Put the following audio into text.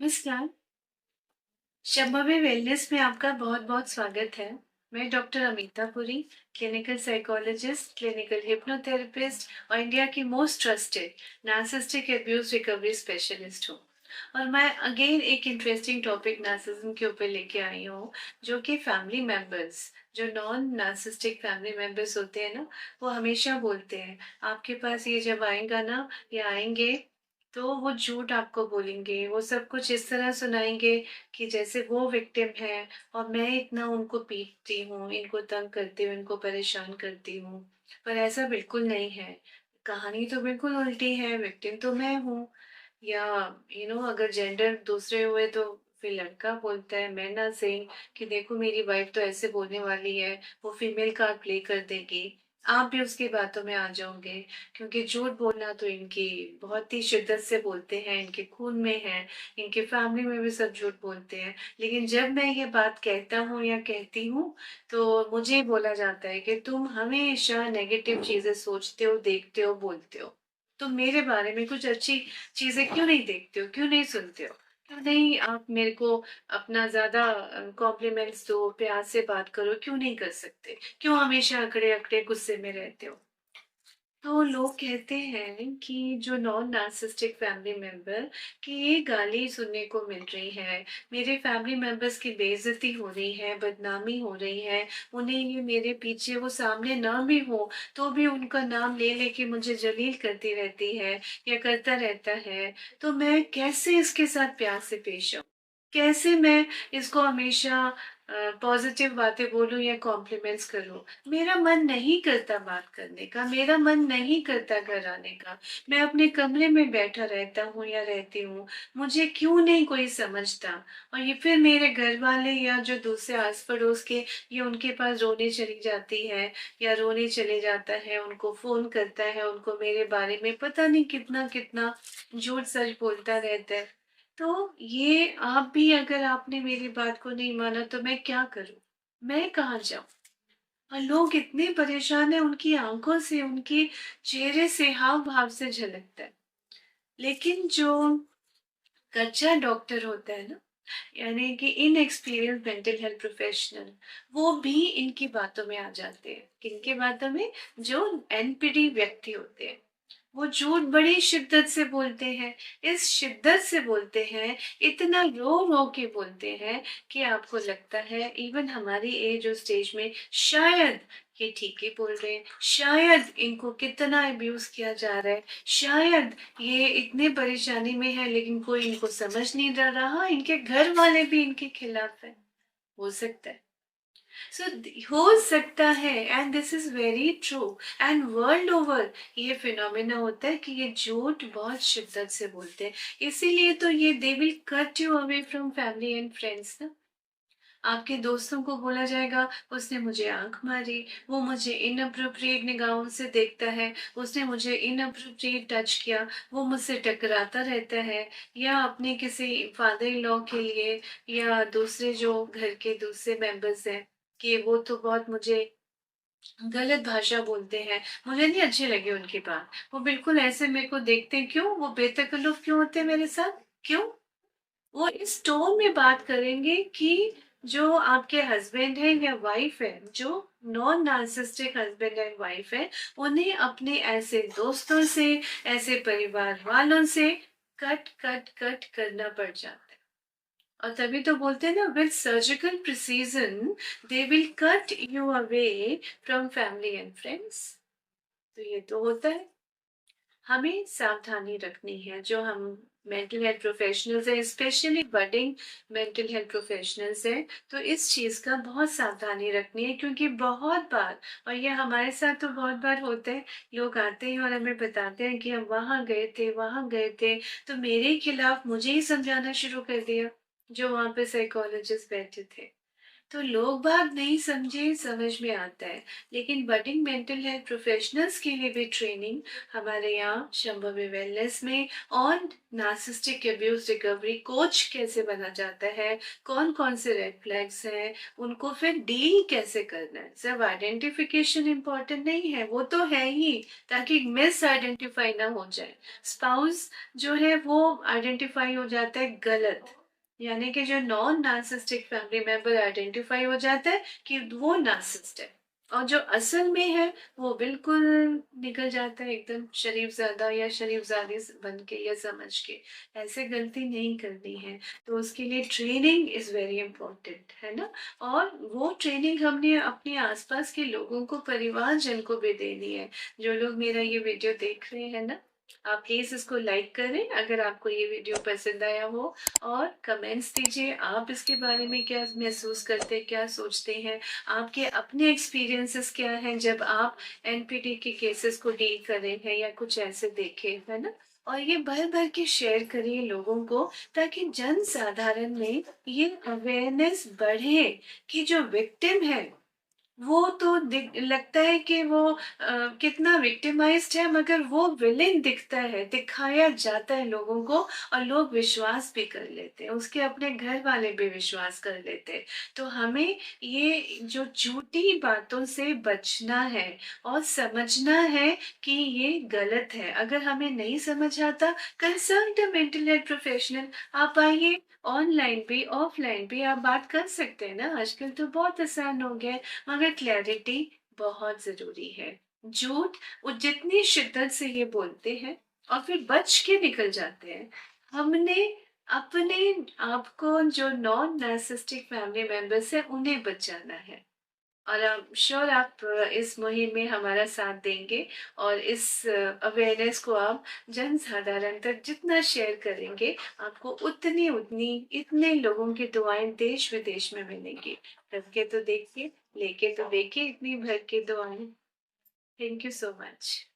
नमस्कार। शम्भवी वेलनेस में आपका बहुत-बहुत स्वागत है। मैं doctor Amita Puri, clinical psychologist, clinical hypnotherapist और इंडिया की most trusted narcissistic abuse recovery specialist हूँ। और मैं अगेन एक इंटरेस्टिंग टॉपिक नार्सिसिज्म के ऊपर लेके आई हूँ, जो कि फैमिली मेंबर्स, जो नॉन नार्सिसिस्टिक फैमिली मेंबर्स होते हैं ना, वो हमेशा बोलते हैं, आपके पास ये जब आएगा ना या आएँगे, तो वो झूठ आपको बोलेंगे, वो सब कुछ इस तरह सुनाएँगे कि जैसे वो विक्टिम है और मैं इतना उनको पीटती हूँ, इनको तंग करती हूँ, इनको परेशान करती हूँ। पर ऐसा बिल्कुल नहीं है। कहानी तो बिल्कुल उल्टी है, विक्टिम तो मैं हूँ। या अगर जेंडर दूसरे हुए तो फिर लड़का बोलता है, मैं ना सेइंग कि देखो मेरी वाइफ तो ऐसे बोलने वाली है, वो फीमेल कार्ड प्ले कर देगी। आप भी उसकी बातों में आ जाओगे, क्योंकि झूठ बोलना तो इनकी बहुत ही शिद्दत से बोलते हैं, इनके खून में है, इनके फैमिली में भी सब झूठ बोलते हैं। लेकिन जब मैं ये बात कहता हूँ या कहती हूँ, तो मुझे बोला जाता है कि तुम हमेशा नेगेटिव चीज़ें सोचते हो, देखते हो, बोलते हो। तुम मेरे बारे में कुछ अच्छी चीज़ें क्यों नहीं देखते हो? क्यों नहीं सुनते हो? क्यों नहीं आप मेरे को अपना ज़्यादा कॉम्प्लीमेंट्स दो, प्यार से बात करो, क्यों नहीं कर सकते? क्यों हमेशा अकड़े-अकड़े गुस्से में रहते हो? तो लोग कहते हैं कि जो नॉन नार्सिसिस्टिक फैमिली मेंबर कि ये गाली सुनने को मिल रही है, मेरे फैमिली मेंबर्स की बेइज्जती हो रही है, बदनामी हो रही है, उन्हें ये मेरे पीछे वो सामने ना भी हो, तो भी उनका नाम ले लेके मुझे जलील करती रहती है या करता रहता है, तो मैं कैसे इसके साथ प्यार से पेश आऊँ? कैसे मैं इसको हमेशा पॉज़िटिव बातें बोलूँ या कॉम्प्लीमेंट्स करूँ? मेरा मन नहीं करता बात करने का, मेरा मन नहीं करता घर आने का। मैं अपने कमरे में बैठा रहता हूँ या रहती हूँ, मुझे क्यों नहीं कोई समझता? और ये फिर मेरे घरवाले या जो दूसरे आस-पड़ोस के, ये उनके पास रोने चली जाती है या रोने चले जाता है, उनको फ़ोन करता है, उनको मेरे बारे में पता नहीं कितना-कितना झूठ-सच बोलता रहता है। तो ये आप भी, अगर आपने मेरी बात को नहीं माना तो मैं क्या करूँ? मैं कहाँ जाऊँ? और लोग इतने परेशान हैं, उनकी आँखों से, उनके चेहरे से, हाव-भाव से झलकता है। लेकिन जो कच्चा डॉक्टर होता है ना, यानी कि इनएक्सपीरियंस्ड मेंटल हेल्थ प्रोफेशनल, वो भी इनकी बातों में आ जाते हैं। किनकी बातों में? जो एनपीडी व्यक्ति होते हैं। वो झूठ बड़ी शिद्दत से बोलते हैं, इस शिद्दत से बोलते हैं, इतना रो-रो के बोलते हैं कि आपको लगता है इवन हमारी एज और स्टेज में शायद ये ठीक ही बोल रहे हैं, शायद इनको कितना अब्यूज़ किया जा रहा है, शायद ये इतने परेशानी में है लेकिन कोई इनको समझ नहीं रहा, इनके घर वाले भी इनके खिलाफ हैं। हो सकता है। सो हो सकता है, and this is very true, and world over ये फिनोमेना होता है कि ये झूठ बहुत शिद्दत से बोलते हैं। इसीलिए तो ये they will cut you away from family and friends ना। आपके दोस्तों को बोला जाएगा, उसने मुझे आंख मारी, वो मुझे इनअप्रोप्रिएट निगाहों से देखता है, उसने मुझे इनअप्रोप्रिएट टच किया, वो मुझसे टकराता रहता है, या अपने किसी फादर इन लॉ के लिए या दूसरे जो घर के दूसरे मेंबर्स हैं, कि वो तो बहुत मुझे गलत भाषा बोलते हैं, मुझे नहीं अच्छे लगे उनकी बात। वो बिल्कुल ऐसे मेरे को देखते हैं, क्यों? वो बेतकल्लुफ़ क्यों होते हैं मेरे साथ? क्यों? वो इस टोन में बात करेंगे कि जो आपके हस्बैंड है या वाइफ है, जो non narcissistic husband and wife है, उन्हें अपने ऐसे दोस्तों से, ऐसे परिवार वालों से कट कट कट करना पड़ जाता है। और तभी तो बोलते हैं ना, with surgical precision they will cut you away from family and friends. तो ये तो होता है। हमें सावधानी रखनी है, जो हम मेंटल हेल्थ प्रोफेशनल्स हैं, specially budding mental health professionals हैं, तो इस चीज़ का बहुत सावधानी रखनी है, क्योंकि बहुत बार, और ये हमारे साथ तो बहुत बार होता है, लोग आते हैं और हमें बताते हैं कि हम वहाँ गए थे, तो मेरे खिलाफ मुझे ही समझाना शुरू कर दिया, जो वहाँ पे साइकोलॉजिस्ट बैठे थे। तो लोग बाग नहीं समझे समझ में आता है, लेकिन बडिंग मेंटल हेल्थ प्रोफेशनल्स के लिए भी ट्रेनिंग हमारे यहाँ शंभवी वेलनेस में, और नार्सिसिस्टिक अब्यूज रिकवरी कोच कैसे बना जाता है, कौन कौन से रेड फ्लैग्स हैं, उनको फिर डील कैसे करना है। सिर्फ आइडेंटिफिकेशन इम्पोर्टेंट नहीं है, वो तो है ही, ताकि मिस आइडेंटिफाई ना हो जाए। स्पाउस जो है वो आइडेंटिफाई हो जाता है गलत, यानी कि जो non narcissistic family member identify हो जाता है कि वो नार्सिस्ट है, और जो असल में है वो बिल्कुल निकल जाता है एकदम शरीफ ज़्यादा या शरीफ ज़्यादा बन के या समझ के। ऐसे गलती नहीं करनी है, तो उसके लिए ट्रेनिंग इज़ वेरी इंपॉर्टेंट है ना। और वो ट्रेनिंग हमने अपने आसपास के लोगों को, परिवारजन को भी देनी है। जो लोग मेरा ये वीडियो देख रहे हैं ना, आप प्लीज इसको लाइक करें अगर आपको ये वीडियो पसंद आया हो, और कमेंट्स दीजिए आप इसके बारे में क्या महसूस करते हैं, क्या सोचते हैं, आपके अपने एक्सपीरियंसेस क्या हैं जब आप एनपीटी के केसेस को डील कर रहे हैं या कुछ ऐसे देखे, है ना। और ये भर भर के शेयर करिए लोगों को, ताकि जन साधारण में ये अवेयरनेस बढ़े कि जो विक्टिम है वो तो लगता है कि वो कितना विक्टिमाइज्ड है, मगर वो विलेन दिखता है, दिखाया जाता है लोगों को, और लोग विश्वास भी कर लेते हैं, उसके अपने घर वाले भी विश्वास कर लेते हैं। तो हमें ये जो झूठी बातों से बचना है, और समझना है कि ये गलत है। अगर हमें नहीं समझ आता, consult a mental health professional. आप आइए, ऑनलाइन भी ऑफलाइन भी आप बात कर सकते हैं ना, आजकल तो बहुत आसान हो गया है, मगर क्लैरिटी बहुत जरूरी है। झूठ वो जितनी शिद्दत से ये बोलते हैं और फिर बच के निकल जाते हैं, हमने अपने आप को, जो नॉन नार्सिस्टिक फैमिली मेंबर्स है, उन्हें बचाना है। और आई एम श्योर आप इस मुहिम में हमारा साथ देंगे, और इस अवेयरनेस को आप जन साधारण तक जितना शेयर करेंगे, आपको उतनी उतनी इतने लोगों की दुआएं देश विदेश में मिलेंगी। करके तो देखिए, लेके तो देखिए इतनी भर की दुआएं। Thank you so much.